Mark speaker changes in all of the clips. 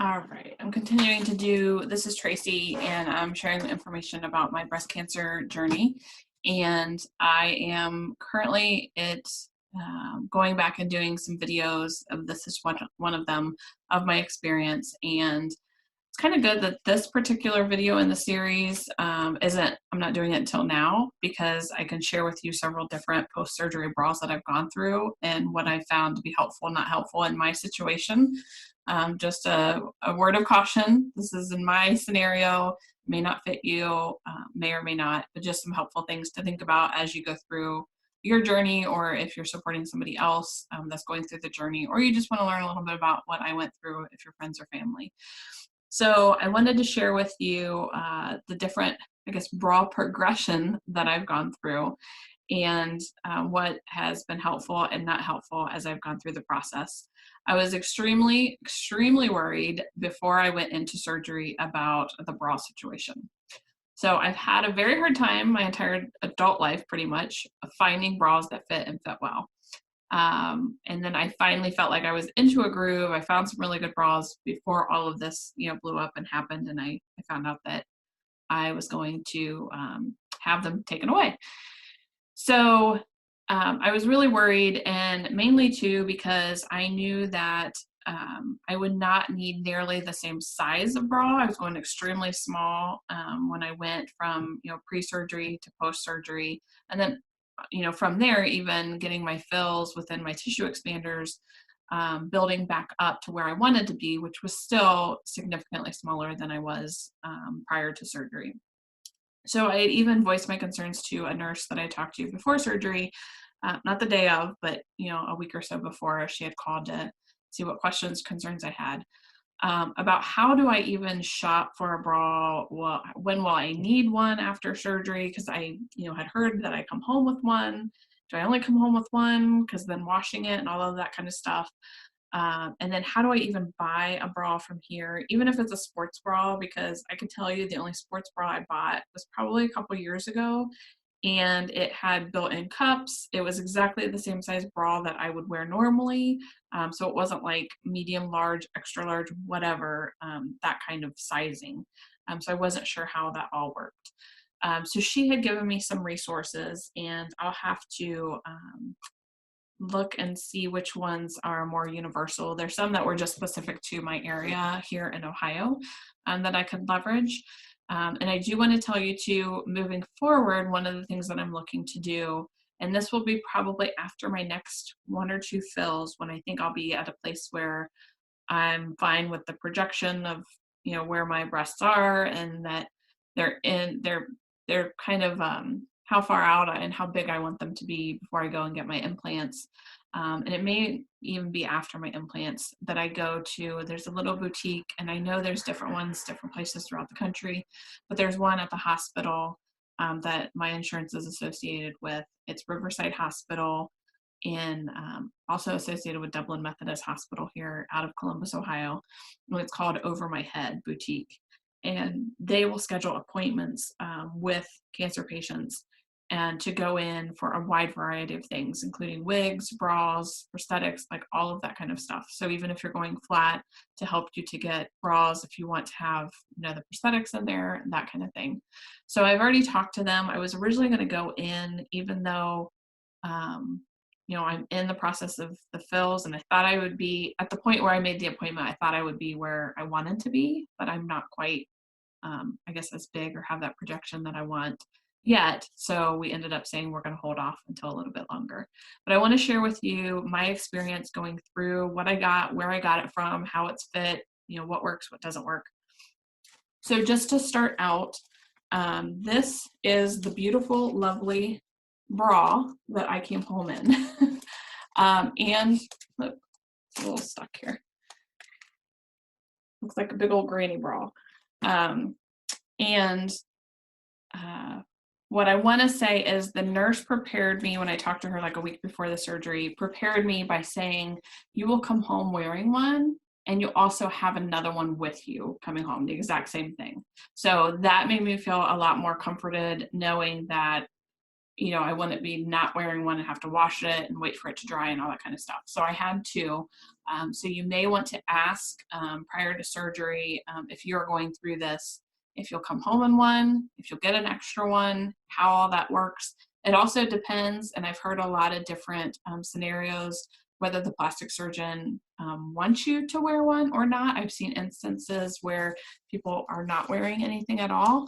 Speaker 1: All right, I'm continuing to do, this is Tracy, and I'm sharing information about my breast cancer journey. And I am currently going back and doing some videos of this is one of them of my experience. And it's kind of good that this particular video in the series I'm not doing it until now because I can share with you several different post-surgery bras that I've gone through and what I found to be helpful, not helpful in my situation. Just a word of caution. This is in my scenario, may not fit you, may or may not, but just some helpful things to think about as you go through your journey, or if you're supporting somebody else that's going through the journey, or you just want to learn a little bit about what I went through if you're friends or family. So I wanted to share with you the different, I guess, bra progression that I've gone through and what has been helpful and not helpful as I've gone through the process. I was extremely, extremely worried before I went into surgery about the bra situation. So I've had a very hard time my entire adult life, pretty much, of finding bras that fit and fit well. And then I finally felt like I was into a groove. I found some really good bras before all of this, blew up and happened. And I found out that I was going to have them taken away. So I was really worried, and mainly too because I knew that I would not need nearly the same size of bra. I was going extremely small when I went from pre-surgery to post-surgery, and then from there even getting my fills within my tissue expanders, building back up to where I wanted to be, which was still significantly smaller than I was prior to surgery. So I even voiced my concerns to a nurse that I talked to before surgery, not the day of, but a week or so before. She had called to see what questions, concerns I had about how do I even shop for a bra. Well, when will I need one after surgery? Because I, had heard that I come home with one. Do I only come home with one? Because then washing it and all of that kind of stuff. And then how do I even buy a bra from here, even if it's a sports bra? Because I could tell you the only sports bra I bought was probably a couple years ago, and it had built-in cups. It was exactly the same size bra that I would wear normally. So it wasn't like medium, large, extra large, whatever, that kind of sizing. So I wasn't sure how that all worked. So she had given me some resources, and I'll have to look and see which ones are more universal. There's some that were just specific to my area here in Ohio that I could leverage. And I do want to tell you too, moving forward, one of the things that I'm looking to do, and this will be probably after my next 1 or 2 fills, when I think I'll be at a place where I'm fine with the projection of, where my breasts are, and that they're kind of how far out and how big I want them to be before I go and get my implants. And it may even be after my implants that I go to, there's a little boutique, and I know there's different ones, different places throughout the country, but there's one at the hospital that my insurance is associated with. It's Riverside Hospital, and also associated with Dublin Methodist Hospital here out of Columbus, Ohio. And it's called Over My Head Boutique. And they will schedule appointments with cancer patients and to go in for a wide variety of things, including wigs, bras, prosthetics, like all of that kind of stuff. So even if you're going flat, to help you to get bras if you want to have the prosthetics in there, that kind of thing. So I've already talked to them. I was originally going to go in, even though I'm in the process of the fills, and I thought I would be at the point where I made the appointment. I thought I would be where I wanted to be, but I'm not quite, I guess, as big or have that projection that I want yet. So we ended up saying we're going to hold off until a little bit longer. But I want to share with you my experience going through what I got, where I got it from, how it's fit, what works, what doesn't work. So just to start out, this is the beautiful, lovely bra that I came home in. And look, it's a little stuck here. Looks like a big old granny bra. And what I want to say is the nurse prepared me when I talked to her like a week before the surgery, prepared me by saying, you will come home wearing one, and you'll also have another one with you coming home, the exact same thing. So that made me feel a lot more comforted knowing that I wouldn't be not wearing one and have to wash it and wait for it to dry and all that kind of stuff. So I had two. So you may want to ask prior to surgery if you're going through this, if you'll come home in one, if you'll get an extra one, how all that works. It also depends, and I've heard a lot of different scenarios, whether the plastic surgeon wants you to wear one or not. I've seen instances where people are not wearing anything at all.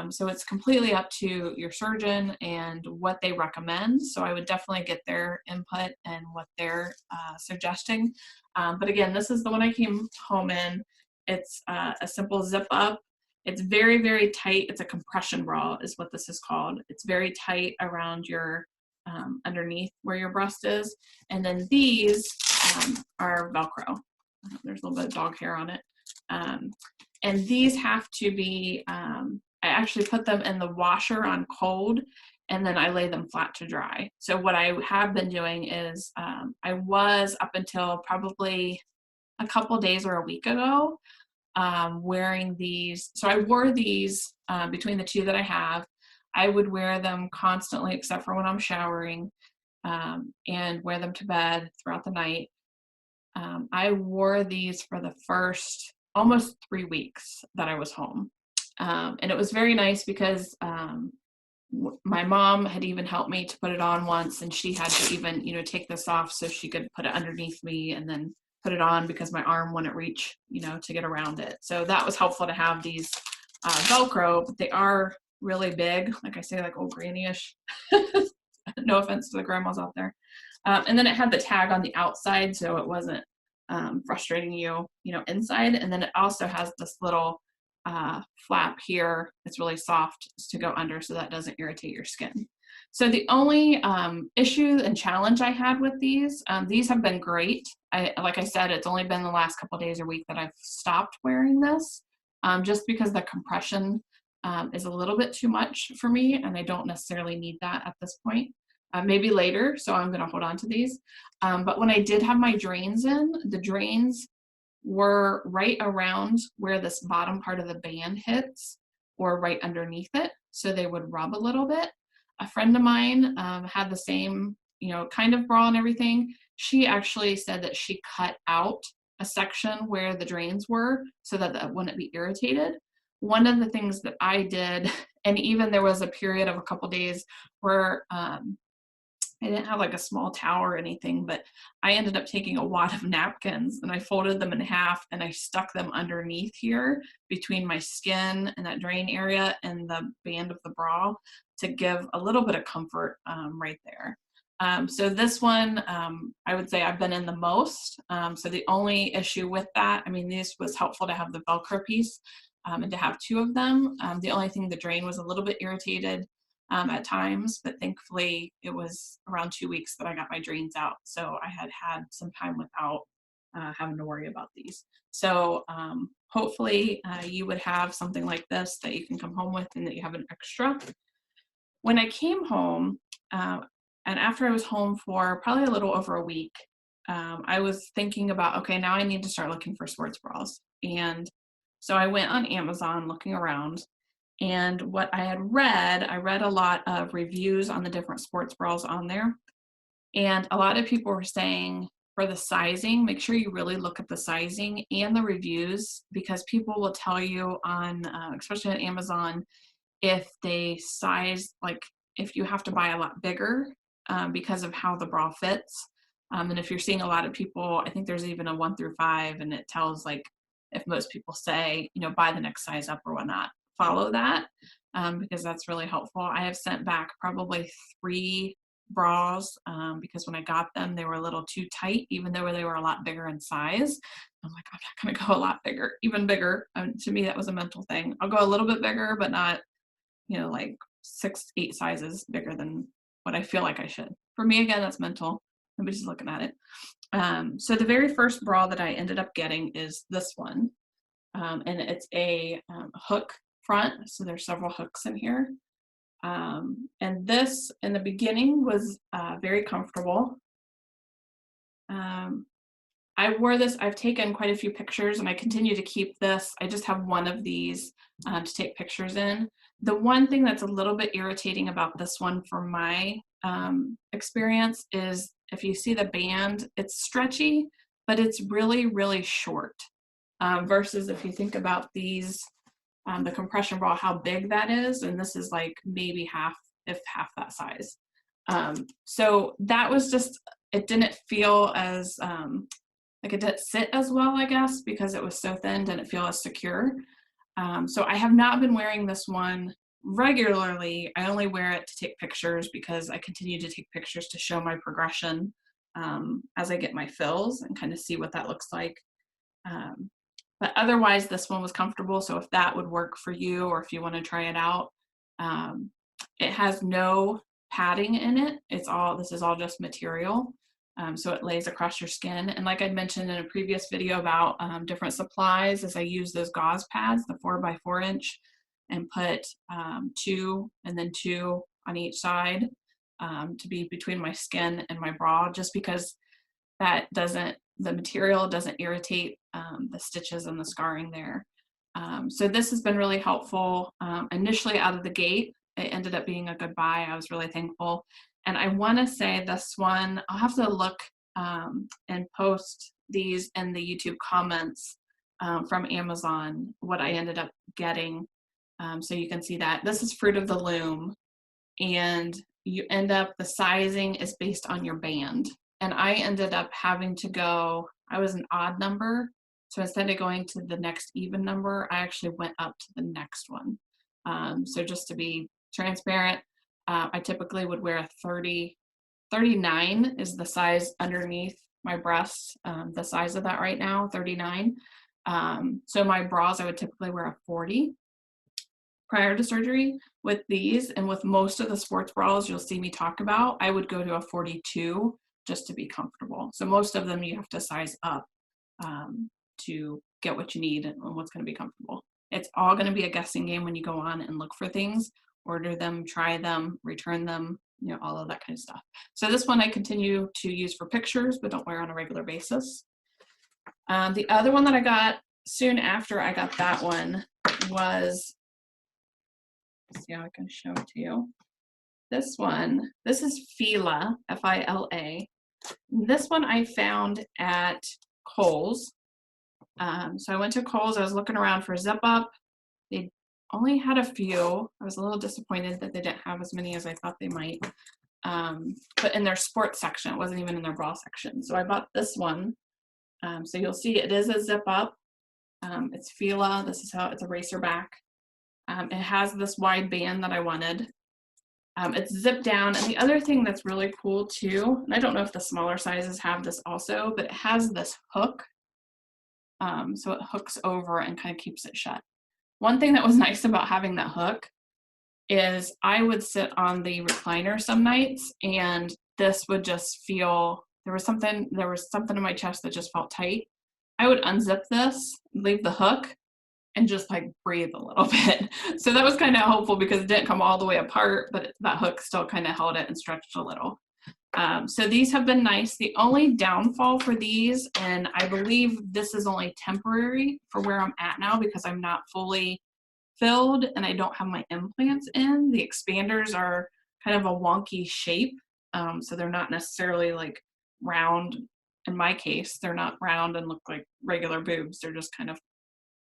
Speaker 1: So it's completely up to your surgeon and what they recommend. So I would definitely get their input and what they're suggesting. But again, this is the one I came home in. It's a simple zip up. It's very, very tight. It's a compression bra is what this is called. It's very tight around your underneath where your breast is. And then these are Velcro. There's a little bit of dog hair on it. And these have to be, I actually put them in the washer on cold, and then I lay them flat to dry. So what I have been doing is I was up until probably a couple days or a week ago wearing these. So I wore these between the two that I have. I would wear them constantly except for when I'm showering and wear them to bed throughout the night. I wore these for the first almost 3 weeks that I was home. And it was very nice because my mom had even helped me to put it on once, and she had to even, take this off so she could put it underneath me and then put it on because my arm wouldn't reach, to get around it. So that was helpful to have these Velcro, but they are really big, like I say, like old granny-ish. No offense to the grandmas out there. And then it had the tag on the outside, so it wasn't frustrating you, inside. And then it also has this little flap here. It's really soft to go under so that doesn't irritate your skin. So the only issue and challenge I had with these have been great. Like I said, it's only been the last couple days or week that I've stopped wearing this just because the compression is a little bit too much for me, and I don't necessarily need that at this point. Maybe later, so I'm gonna hold on to these. But when I did have my drains in, the drains were right around where this bottom part of the band hits or right underneath it. So they would rub a little bit. A friend of mine had the same, kind of bra and everything. She actually said that she cut out a section where the drains were so that that wouldn't be irritated. One of the things that I did, and even there was a period of a couple days where I didn't have like a small towel or anything, but I ended up taking a wad of napkins and I folded them in half and I stuck them underneath here between my skin and that drain area and the band of the bra to give a little bit of comfort right there. So this one, I would say I've been in the most. So the only issue with that, this was helpful to have the Velcro piece and to have two of them. The only thing, the drain was a little bit irritated at times, but thankfully it was around 2 weeks that I got my drains out. So I had some time without having to worry about these. So hopefully you would have something like this that you can come home with and that you have an extra. When I came home, and after I was home for probably a little over a week, I was thinking about, okay, now I need to start looking for sports bras. And so I went on Amazon looking around. And what I read a lot of reviews on the different sports bras on there. And a lot of people were saying for the sizing, make sure you really look at the sizing and the reviews, because people will tell you on, especially on Amazon, if they size, like if you have to buy a lot bigger because of how the bra fits. And if you're seeing a lot of people, I think there's even a 1 through 5, and it tells like if most people say, buy the next size up or whatnot. Follow that because that's really helpful. I have sent back probably 3 bras because when I got them, they were a little too tight, even though they were a lot bigger in size. I'm like, I'm not going to go a lot bigger, even bigger. To me, that was a mental thing. I'll go a little bit bigger, but not, like 6, 8 sizes bigger than what I feel like I should. For me, again, that's mental. Nobody's looking at it. So the very first bra that I ended up getting is this one. And it's a hook front, so there's several hooks in here. And this, in the beginning, was very comfortable. I wore this, I've taken quite a few pictures, and I continue to keep this. I just have one of these to take pictures in. The one thing that's a little bit irritating about this one from my experience is if you see the band, it's stretchy, but it's really, really short. Versus if you think about these, the compression bra, how big that is, and this is like maybe half, if half that size. So that was just, it didn't feel as, like it didn't sit as well, I guess, because it was so thin, didn't feel as secure. So I have not been wearing this one regularly. I only wear it to take pictures because I continue to take pictures to show my progression as I get my fills and kind of see what that looks like. Um, but otherwise, this one was comfortable. So if that would work for you, or if you want to try it out, um, it has no padding in it. This is all just material. So it lays across your skin. And like I mentioned in a previous video about different supplies, as I use those gauze pads, the 4x4 inch, and put 2 and then 2 on each side to be between my skin and my bra, just because the material doesn't irritate the stitches and the scarring there. So this has been really helpful. Initially out of the gate, it ended up being a good buy. I was really thankful. And I want to say this one, I'll have to look and post these in the YouTube comments from Amazon, what I ended up getting. So you can see that. This is Fruit of the Loom. And the sizing is based on your band. And I ended up having to go, I was an odd number. So instead of going to the next even number, I actually went up to the next one. So just to be transparent, I typically would wear a 30, 39 is the size underneath my breasts, the size of that right now, 39. So my bras, I would typically wear a 40 prior to surgery. With these and with most of the sports bras you'll see me talk about, I would go to a 42 just to be comfortable. So most of them you have to size up to get what you need and what's going to be comfortable. It's all going to be a guessing game when you go on and look for things, order them, try them, return them, all of that kind of stuff. So this one I continue to use for pictures, but don't wear on a regular basis. The other one that I got soon after I got that one was, let's see how I can show it to you. This one, this is Fila, F-I-L-A. This one I found at Kohl's. So I went to Kohl's, I was looking around for zip up. They only had a few. I was a little disappointed that they didn't have as many as I thought they might. But in their sports section, it wasn't even in their bra section. So I bought this one. So you'll see it is a zip up. It's Fila, this is how it's a racer back. It has this wide band that I wanted. It's zipped down, and the other thing that's really cool too, and I don't know if the smaller sizes have this also, but it has this hook. So it hooks over and kind of keeps it shut. One thing that was nice about having that hook is I would sit on the recliner some nights and this would just feel, there was something in my chest that just felt tight. I would unzip this, leave the hook, and just like breathe a little bit. So that was kind of helpful because it didn't come all the way apart, but that hook still kind of held it and stretched a little. So these have been nice. The only downfall for these, and I believe this is only temporary for where I'm at now because I'm not fully filled and I don't have my implants in, the expanders are kind of a wonky shape. So they're not necessarily like round. In my case, they're not round and look like regular boobs. They're just kind of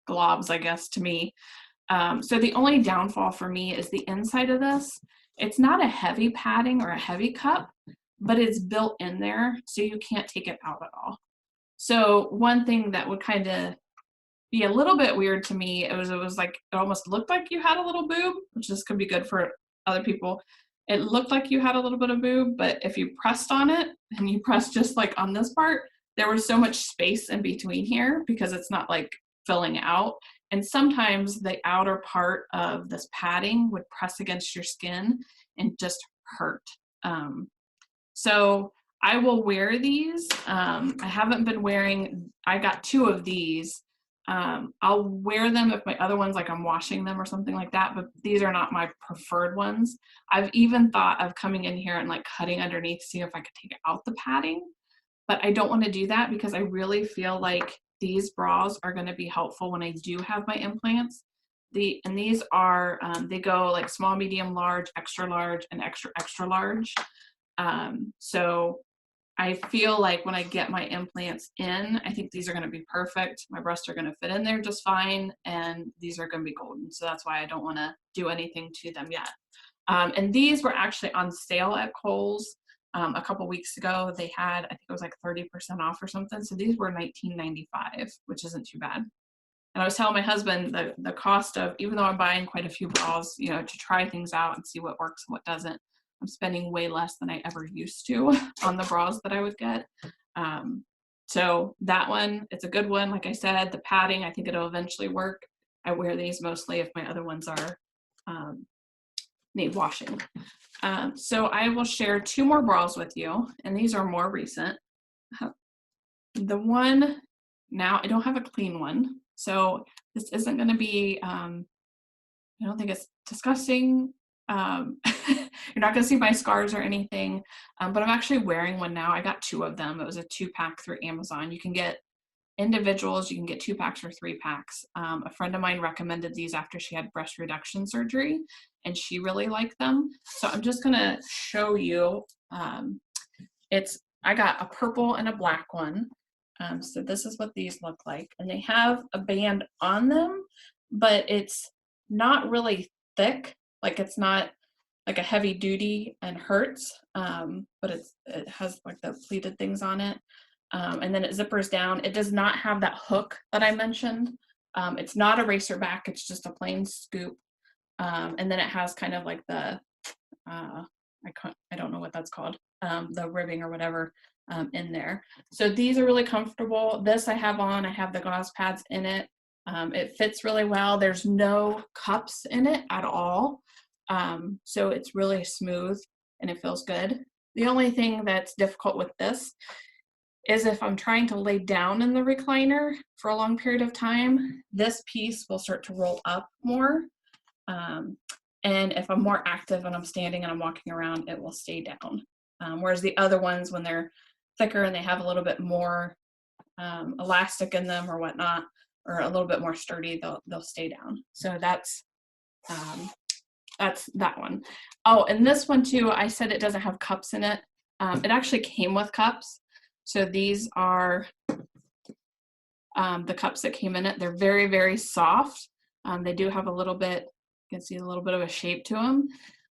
Speaker 1: globs, I guess, to me. So the only downfall for me is the inside of this. It's not a heavy padding or a heavy cup, but it's built in there, so you can't take it out at all. So one thing that would kind of be a little bit weird to me, it was like, it almost looked like you had a little boob, which this could be good for other people. It looked like you had a little bit of boob, but if you pressed on it and you pressed just like on this part, there was so much space in between here because it's not like filling out. And sometimes the outer part of this padding would press against your skin and just hurt. So I will wear these. I haven't been wearing, I got 2 of these. I'll wear them if my other ones, like I'm washing them or something like that, but these are not my preferred ones. I've even thought of coming in here and like cutting underneath, see if I could take out the padding, but I don't want to do that because I really feel like these bras are going to be helpful when I do have my implants, and these are, they go like small, medium, large, and extra, extra large. So I feel like when I get my implants in, I think these are going to be perfect. My breasts are going to fit in there just fine, and these are going to be golden. So that's why I don't want to do anything to them yet. And these were actually on sale at Kohl's a couple weeks ago. They had, I think it was like 30% off or something. So these were $19.95, which isn't too bad. And I was telling my husband the cost of, even though I'm buying quite a few bras, you know, to try things out and see what works and what doesn't, I'm spending way less than I ever used to on the bras that I would get. So that one, it's a good one. Like I said, the padding, I think it'll eventually work. I wear these mostly if my other ones are need washing. So I will share 2 more bras with you, and these are more recent. The one, now I don't have a clean one, so this isn't going to be, I don't think it's disgusting. You're not going to see my scars or anything, but I'm actually wearing one now. I got 2 of them. It was a 2-pack through Amazon. You can get individuals, you can get 2 packs or 3 packs. A friend of mine recommended these after she had breast reduction surgery, and she really liked them. So I'm just going to show you. I got a purple and a black one. So this is what these look like, and they have a band on them, but it's not really thick. Like it's not like a heavy duty and hurts, but it has like the pleated things on it. And then it zippers down. It does not have that hook that I mentioned. It's not a racer back, it's just a plain scoop. And then it has kind of like the, I don't know what that's called, the ribbing or whatever in there. So these are really comfortable. This I have on, I have the gauze pads in it. It fits really well. There's no cups in it at all. So it's really smooth and it feels good. The only thing that's difficult with this is if I'm trying to lay down in the recliner for a long period of time, this piece will start to roll up more. And if I'm more active and I'm standing and I'm walking around, it will stay down. Whereas the other ones, when they're thicker and they have a little bit more elastic in them or whatnot, or a little bit more sturdy, they'll stay down. So that's that one. Oh, and this one too, I said it doesn't have cups in it. It actually came with cups. So these are the cups that came in it. They're very, very soft. They do have a little bit, you can see a little bit of a shape to them.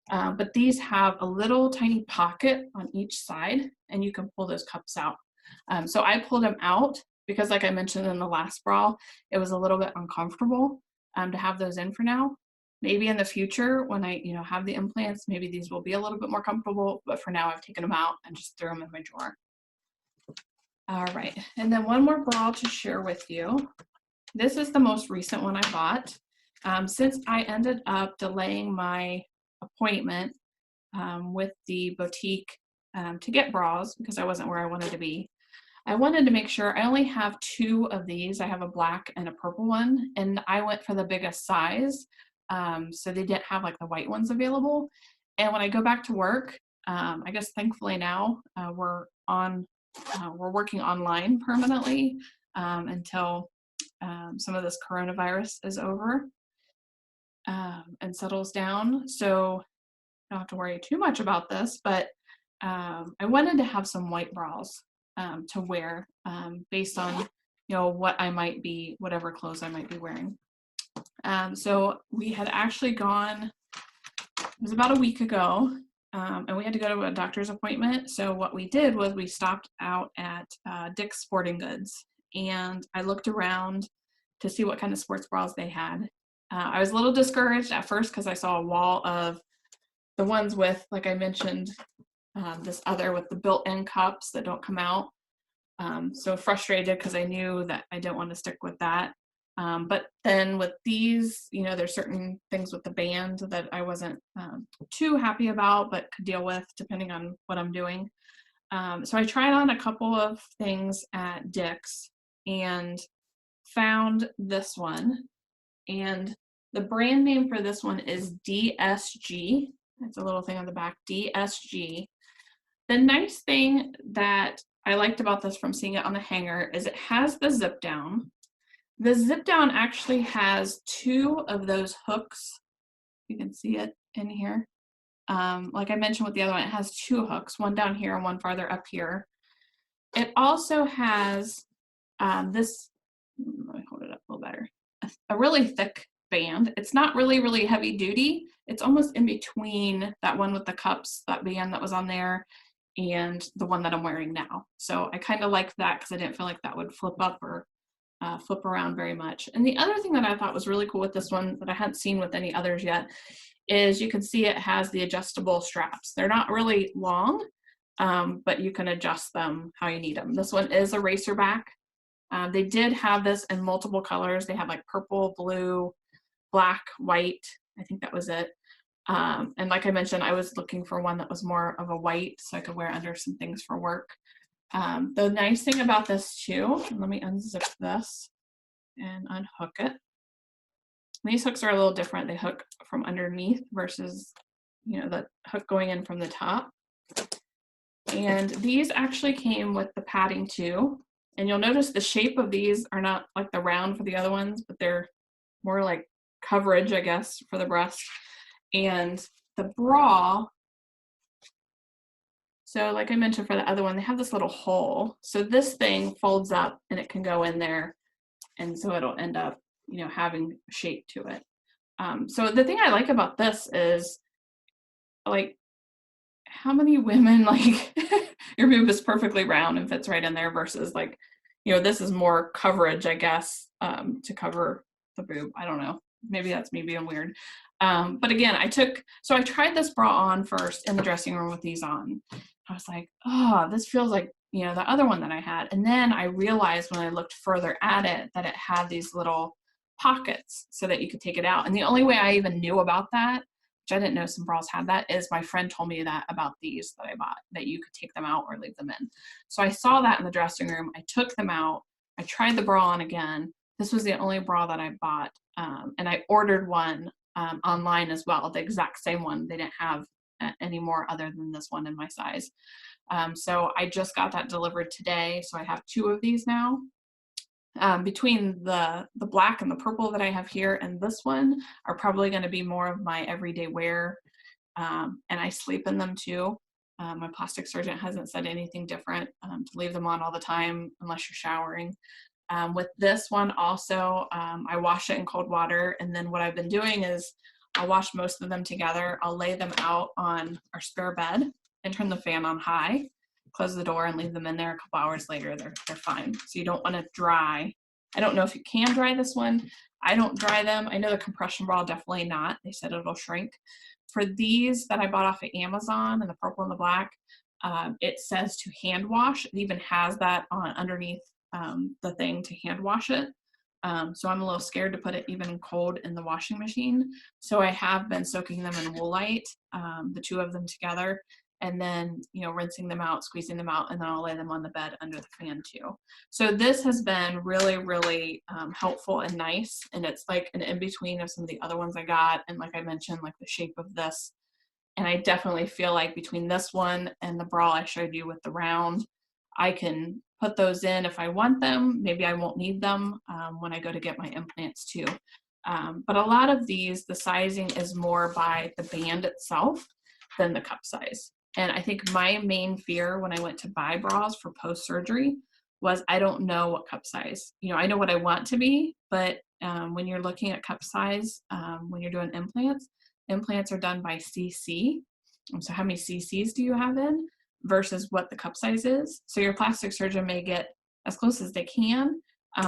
Speaker 1: But these have a little tiny pocket on each side, and you can pull those cups out. So I pulled them out because, like I mentioned in the last bra, it was a little bit uncomfortable to have those in for now. Maybe in the future when I have the implants, maybe these will be a little bit more comfortable, but for now I've taken them out and just threw them in my drawer. All right, and then one more bra to share with you. This is the most recent one I bought. Since I ended up delaying my appointment with the boutique to get bras because I wasn't where I wanted to be, I wanted to make sure. I only have 2 of these. I have a black and a purple one, and I went for the biggest size. So they didn't have like the white ones available. And when I go back to work, I guess thankfully now we're working online permanently until some of this coronavirus is over and settles down. So I don't have to worry too much about this, but I wanted to have some white bras to wear based on what I might be, whatever clothes I might be wearing. So we had actually gone, it was about a week ago, and we had to go to a doctor's appointment. So what we did was we stopped out at Dick's Sporting Goods, and I looked around to see what kind of sports bras they had. I was a little discouraged at first because I saw a wall of the ones with, like I mentioned, this other with the built-in cups that don't come out. So frustrated because I knew that I didn't want to stick with that. But then with these, there's certain things with the band that I wasn't too happy about, but could deal with depending on what I'm doing. So I tried on a couple of things at Dick's and found this one. And the brand name for this one is DSG. It's a little thing on the back, DSG. The nice thing that I liked about this from seeing it on the hanger is it has the zip down. The zip down actually has 2 of those hooks. You can see it in here. Like I mentioned with the other one, it has 2 hooks, one down here and one farther up here. It also has this, let me hold it up a little better, a really thick band. It's not really, really heavy duty. It's almost in between that one with the cups, that band that was on there, and the one that I'm wearing now. So I kind of liked that because I didn't feel like that would flip up or flip around very much. And the other thing that I thought was really cool with this one that I hadn't seen with any others yet is you can see it has the adjustable straps. They're not really long, but you can adjust them how you need them. This one is a racer back. They did have this in multiple colors. They had like purple, blue, black, white. I think that was it. And like I mentioned, I was looking for one that was more of a white so I could wear under some things for work. The nice thing about this too, let me unzip this and unhook it. These hooks are a little different. They hook from underneath versus, the hook going in from the top. And these actually came with the padding too. And you'll notice the shape of these are not like the round for the other ones, but they're more like coverage, I guess, for the breast. And the bra, so like I mentioned for the other one, they have this little hole. So this thing folds up and it can go in there. And so it'll end up, having shape to it. So the thing I like about this is, like, how many women, like, your boob is perfectly round and fits right in there versus, like, this is more coverage, I guess, to cover the boob. I don't know. Maybe that's me being weird. But again, I tried this bra on first in the dressing room with these on. I was like, oh, this feels like, the other one that I had. And then I realized when I looked further at it that it had these little pockets so that you could take it out. And the only way I even knew about that, which I didn't know some bras had that, is my friend told me that about these that I bought, that you could take them out or leave them in. So I saw that in the dressing room. I took them out. I tried the bra on again. This was the only bra that I bought. And I ordered one online as well, the exact same one. They didn't have any more other than this one in my size. So I just got that delivered today. So I have 2 of these now. Between the black and the purple that I have here and this one are probably going to be more of my everyday wear. And I sleep in them too. My plastic surgeon hasn't said anything different to leave them on all the time unless you're showering. With this one also, I wash it in cold water, and then what I've been doing is I'll wash most of them together. I'll lay them out on our spare bed and turn the fan on high, close the door, and leave them in there. A couple hours later, they're fine. So you don't want to dry. I don't know if you can dry this one. I don't dry them. I know the compression bra, definitely not. They said it'll shrink. For these that I bought off of Amazon, and the purple and the black, it says to hand wash. It even has that on underneath the thing to hand wash it. So I'm a little scared to put it even cold in the washing machine. So I have been soaking them in Woolite, the 2 of them together, and then, rinsing them out, squeezing them out, and then I'll lay them on the bed under the fan too. So this has been really, really helpful and nice. And it's like an in-between of some of the other ones I got. And like I mentioned, like the shape of this. And I definitely feel like between this one and the bra I showed you with the round, I can put those in if I want them. Maybe I won't need them when I go to get my implants too. But a lot of these, the sizing is more by the band itself than the cup size. And I think my main fear when I went to buy bras for post-surgery was I don't know what cup size. I know what I want to be, but when you're looking at cup size, when you're doing implants are done by cc. So how many cc's do you have in versus what the cup size is? So your plastic surgeon may get as close as they can,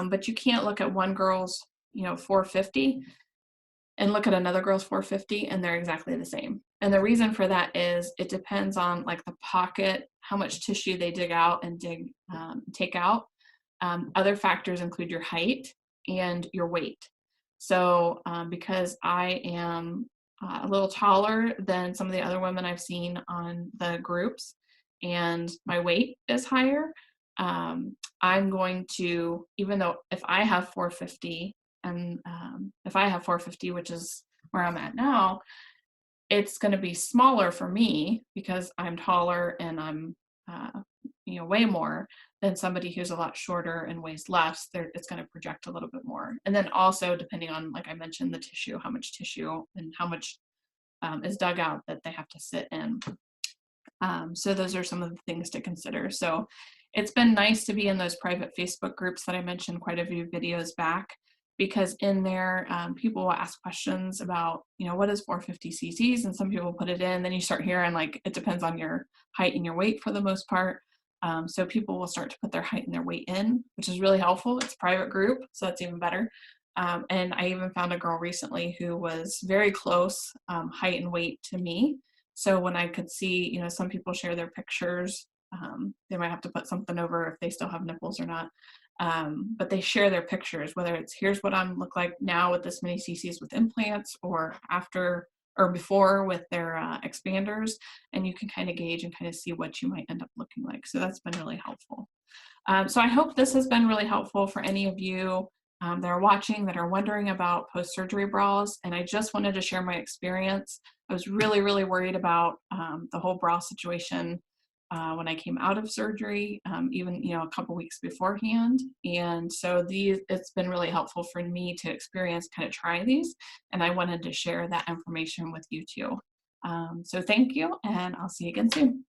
Speaker 1: but you can't look at one girl's 450 and look at another girl's 450 and they're exactly the same. And the reason for that is it depends on like the pocket, how much tissue they dig out and take out. Other factors include your height and your weight. So because I am a little taller than some of the other women I've seen on the groups and my weight is higher, I'm going to, even though if I have 450 and if I have 450, which is where I'm at now, it's going to be smaller for me because I'm taller and I'm way more than somebody who's a lot shorter and weighs less. It's going to project a little bit more. And then also depending on, like I mentioned, the tissue, how much tissue and how much is dug out that they have to sit in. So those are some of the things to consider. So it's been nice to be in those private Facebook groups that I mentioned quite a few videos back, because in there people will ask questions about, what is 450 cc's, and some people put it in, then you start hearing like it depends on your height and your weight for the most part. So people will start to put their height and their weight in, which is really helpful. It's a private group, so that's even better. And I even found a girl recently who was very close height and weight to me. So when I could see, some people share their pictures, they might have to put something over if they still have nipples or not. But they share their pictures, whether it's here's what I look like now with this many cc's with implants, or after or before with their expanders, and you can kind of gauge and kind of see what you might end up looking like. So that's been really helpful. So I hope this has been really helpful for any of you that are watching that are wondering about post-surgery bras. And I just wanted to share my experience. I was really, really worried about the whole bra situation when I came out of surgery, even a couple weeks beforehand. And so it's been really helpful for me to experience kind of try these, and I wanted to share that information with you too. So thank you, and I'll see you again soon.